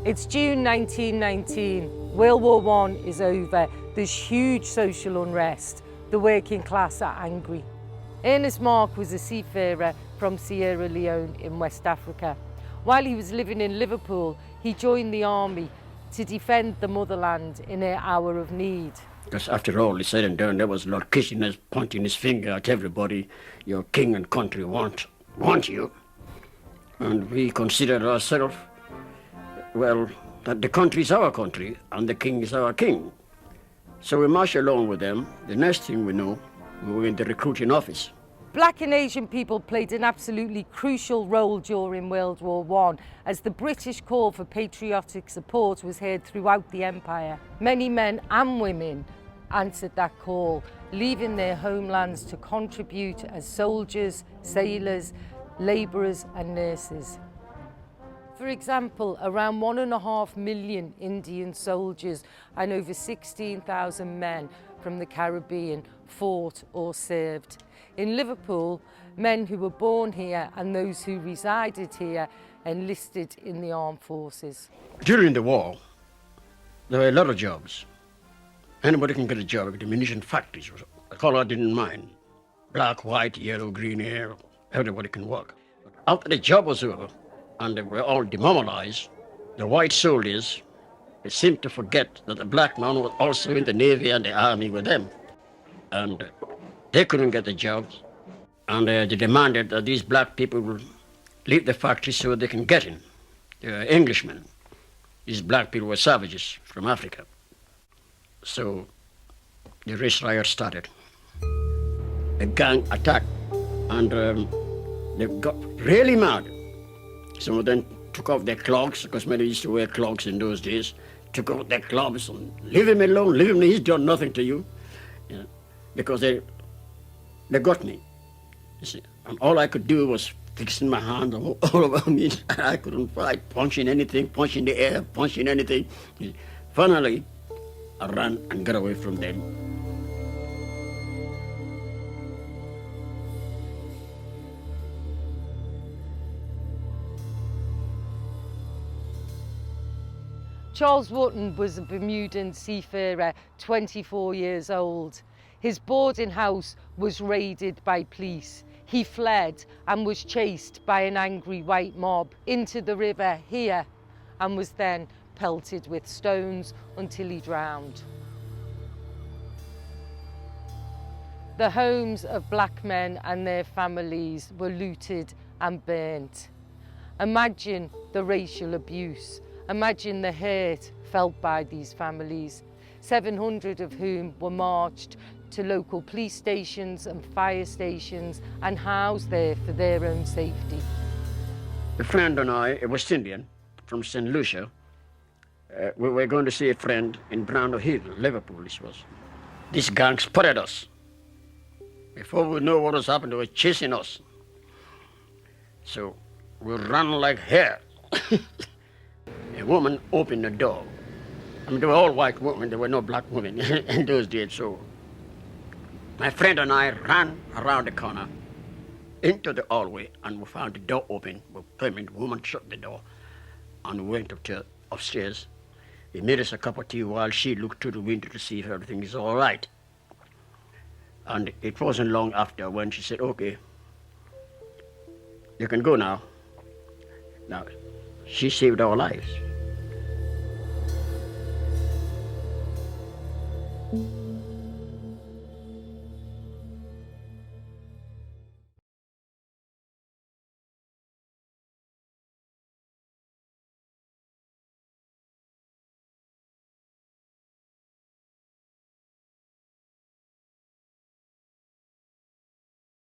It's June 1919. World War I is over. There's huge social unrest. The working class are angry. Ernest Marke was a seafarer from Sierra Leone in West Africa. While he was living in Liverpool, he joined the army to defend the motherland in her hour of need. Because after all is said and done, there was Lord Kitchener pointing his finger at everybody. Your king and country want you. And we considered ourselves, well, that the country is our country and the king is our king. So we marched along with them. The next thing we know, we were in the recruiting office. Black and Asian people played an absolutely crucial role during World War I, as the British call for patriotic support was heard throughout the empire. Many men and women answered that call, leaving their homelands to contribute as soldiers, sailors, labourers and nurses. For example, around 1.5 million Indian soldiers and over 16,000 men from the Caribbean fought or served. In Liverpool, men who were born here and those who resided here enlisted in the armed forces. During the war, there were a lot of jobs. Anybody can get a job at the munition factories. The color didn't mind. Black, white, yellow, green hair, everybody can work. After the job was over and they were all demobilized, the white soldiers, they seemed to forget that the black man was also in the Navy and the Army with them. And they couldn't get the jobs. And they demanded that these black people would leave the factory so they can get in. They were Englishmen. These black people were savages from Africa. So the race riot started. A gang attacked and they got really mad. Some of them took off their clogs, because many used to wear clogs in those days, took off their clogs and leave him alone, leave him, he's done nothing to you. Yeah. Because they got me, you see. And all I could do was fixing my hands all over me. I couldn't fight, punching anything, punching the air, punching anything. Finally, I ran and got away from them. Charles Wotton was a Bermudan seafarer, 24 years old. His boarding house was raided by police. He fled and was chased by an angry white mob into the river here and was then pelted with stones until he drowned. The homes of black men and their families were looted and burnt. Imagine the racial abuse. Imagine the hurt felt by these families, 700 of whom were marched to local police stations and fire stations and housed there for their own safety. A friend and I, a West Indian from St. Lucia, we were going to see a friend in Brownlow Hill, Liverpool this was. This gang spotted us. Before we knew what was happening, they were chasing us. So we ran like hare. A woman opened the door. I mean, they were all white women, there were no black women in those days. So my friend and I ran around the corner into the hallway and we found the door open. The woman shut the door and we went upstairs. We made us a cup of tea while she looked through the window to see if everything is all right. And it wasn't long after when she said, okay, you can go now. Now, she saved our lives.